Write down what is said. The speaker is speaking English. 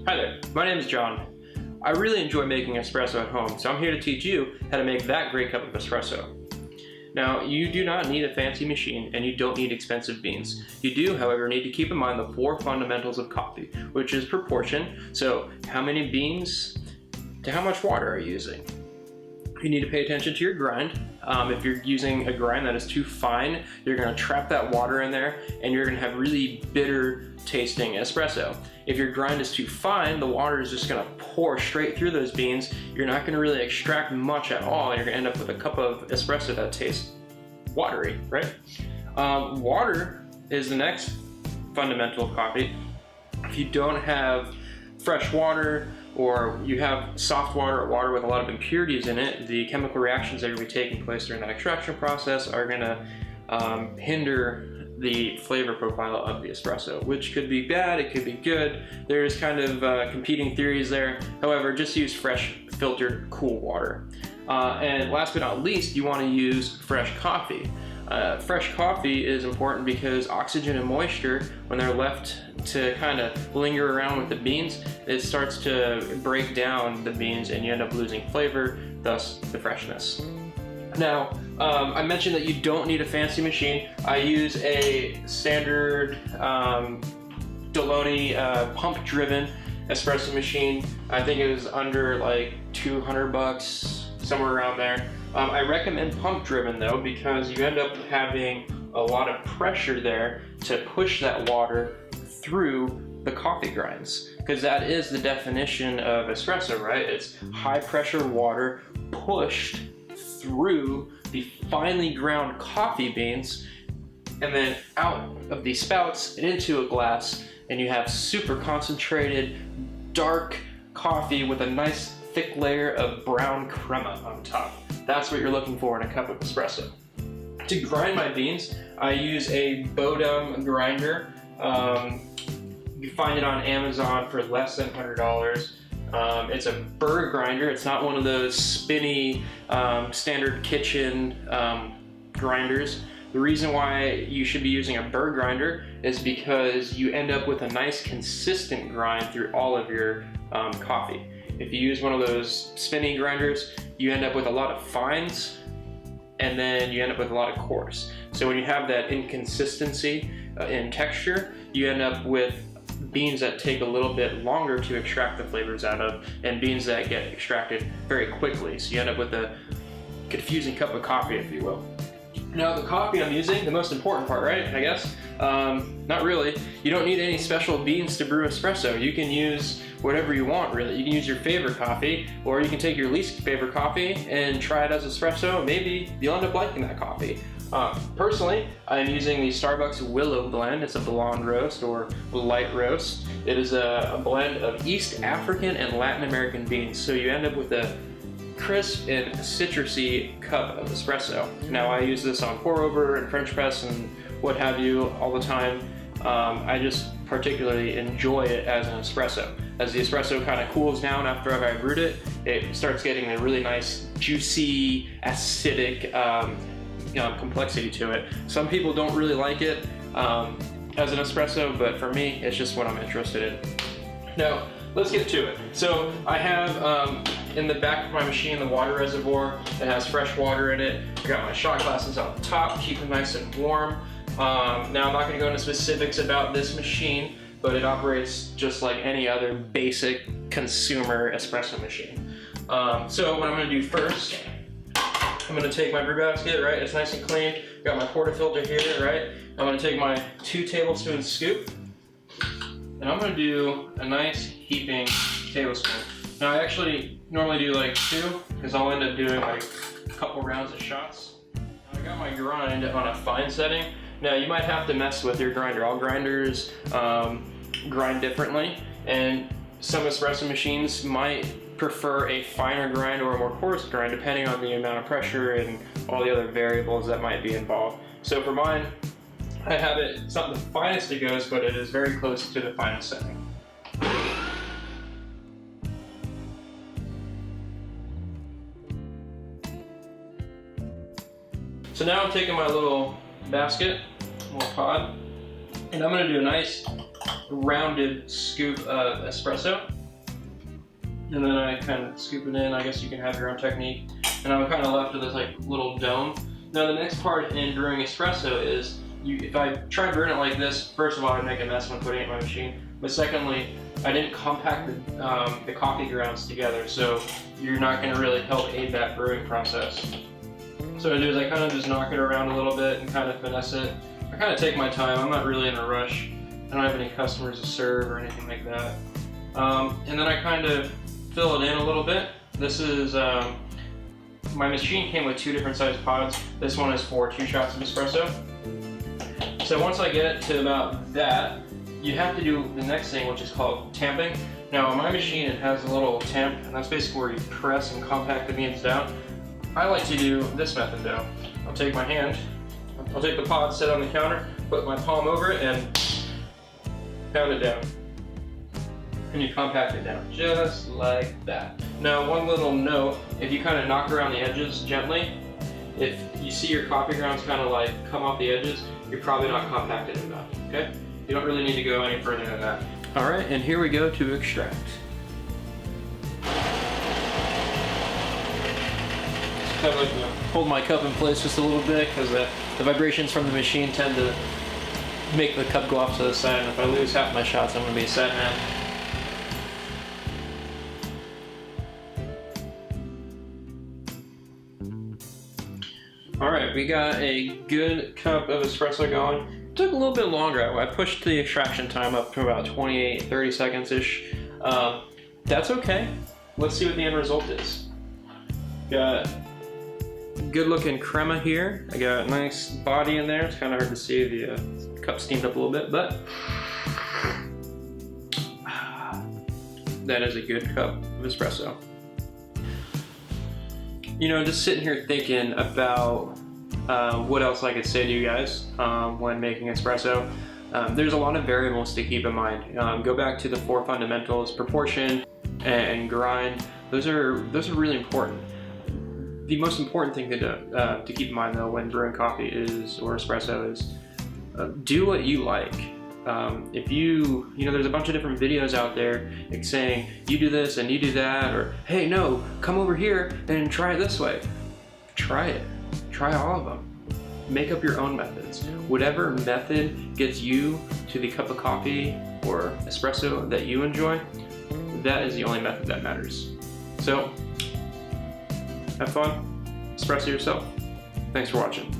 Hi there, my name is John. I really enjoy making espresso at home, so I'm here to teach you how to make that great cup of espresso. Now, you do not need a fancy machine and you don't need expensive beans. You do, however, need to keep in mind the 4 fundamentals of coffee, which is proportion. So, how many beans to how much water are you using? You need to pay attention to your grind. If you're using a grind that is too fine, you're going to trap that water in there and you're going to have really bitter tasting espresso. If your grind is too fine, the water is just going to pour straight through those beans. You're not going to really extract much at all, and you're going to end up with a cup of espresso that tastes watery, right? Water is the next fundamental of coffee. If you don't have fresh water, or you have soft water or water with a lot of impurities in it, the chemical reactions that are going to be taking place during that extraction process are going to hinder the flavor profile of the espresso, which could be bad, it could be good. There's kind of competing theories there. However, just use fresh, filtered, cool water. And last but not least, you want to use fresh coffee. Fresh coffee is important because oxygen and moisture, when they're left to kind of linger around with the beans, it starts to break down the beans and you end up losing flavor, thus the freshness. Now, I mentioned that you don't need a fancy machine. I use a standard Deloney pump-driven espresso machine. I think it was under like $200, somewhere around there. I recommend pump-driven though, because you end up having a lot of pressure there to push that water through the coffee grinds, because that is the definition of espresso, right? It's high pressure water pushed through the finely ground coffee beans and then out of the spouts and into a glass, and you have super concentrated dark coffee with a nice thick layer of brown crema on top. That's what you're looking for in a cup of espresso. To grind my beans, I use a Bodum grinder. You find it on Amazon for less than $100. It's a burr grinder. It's not one of those spinny standard kitchen grinders. The reason why you should be using a burr grinder is because you end up with a nice consistent grind through all of your coffee. If you use one of those spinning grinders, you end up with a lot of fines and then you end up with a lot of coarse. So when you have that inconsistency in texture, you end up with beans that take a little bit longer to extract the flavors out of, and beans that get extracted very quickly. So you end up with a confusing cup of coffee, if you will. Now the coffee I'm using, the most important part, right, I guess? Not really. You don't need any special beans to brew espresso. You can use whatever you want, really. You can use your favorite coffee, or you can take your least favorite coffee and try it as espresso. Maybe you'll end up liking that coffee. Personally, I'm using the Starbucks Willow blend. It's a blonde roast or light roast. It is a blend of East African and Latin American beans, so you end up with a crisp and citrusy cup of espresso. Now I use this on pour over and French press and what have you all the time. I just particularly enjoy it as an espresso. As the espresso kind of cools down after I've brewed it, it starts getting a really nice, juicy, acidic complexity to it. Some people don't really like it as an espresso, but for me, it's just what I'm interested in. Now, let's get to it. So I have in the back of my machine the water reservoir that has fresh water in it. I got my shot glasses on the top, keep them nice and warm. Now I'm not going to go into specifics about this machine, but it operates just like any other basic consumer espresso machine. So what I'm going to do first, I'm going to take my brew basket, right? It's nice and clean. Got my portafilter here, right? I'm going to take my 2 tablespoon scoop, and I'm going to do a nice heaping tablespoon. Now I actually normally do like 2, because I'll end up doing like a couple rounds of shots. Now I got my grind on a fine setting. Now you might have to mess with your grinder. All grinders grind differently, and some espresso machines might prefer a finer grind or a more coarse grind depending on the amount of pressure and all the other variables that might be involved. So for mine, I have it, it's not the finest it goes, but it is very close to the finest setting. So now I'm taking my little basket, little pod, and I'm going to do a nice rounded scoop of espresso. And then I kind of scoop it in. I guess you can have your own technique. And I'm kind of left with this like little dome. Now the next part in brewing espresso is, if I try brewing it like this, first of all, I'd make a mess when putting it in my machine. But secondly, I didn't compact the coffee grounds together, so you're not going to really help aid that brewing process. So what I do is I kind of just knock it around a little bit and kind of finesse it. I kind of take my time. I'm not really in a rush. I don't have any customers to serve or anything like that. And then I kind of fill it in a little bit. This is, my machine came with 2 different sized pods. This one is for 2 shots of espresso. So once I get it to about that, you have to do the next thing, which is called tamping. Now on my machine it has a little tamp, and that's basically where you press and compact the beans down. I like to do this method though. I'll take my hand, I'll take the pod, set it on the counter, put my palm over it, and pound it down. And you compact it down, just like that. Now one little note, if you kind of knock around the edges gently, if you see your coffee grounds kind of like come off the edges, you're probably not compacted enough, okay? You don't really need to go any further than that. All right, and here we go to extract. Just kind of like hold my cup in place just a little bit, because the vibrations from the machine tend to make the cup go off to the side, and if I lose half my shots, I'm gonna be a sad man. All right, we got a good cup of espresso going. It took a little bit longer. I pushed the extraction time up to about 28, 30 seconds-ish. That's okay. Let's see what the end result is. Got good looking crema here. I got a nice body in there. It's kind of hard to see, the cup steamed up a little bit, but that is a good cup of espresso. You know, just sitting here thinking about what else I could say to you guys when making espresso. There's a lot of variables to keep in mind. Go back to the 4 fundamentals: proportion and grind. Those are really important. The most important thing to keep in mind though when brewing coffee or espresso is do what you like. If you know, there's a bunch of different videos out there saying you do this and you do that, or hey, no, come over here and try it this way. Try it. Try all of them. Make up your own methods. Whatever method gets you to the cup of coffee or espresso that you enjoy, that is the only method that matters. So, have fun, espresso yourself. Thanks for watching.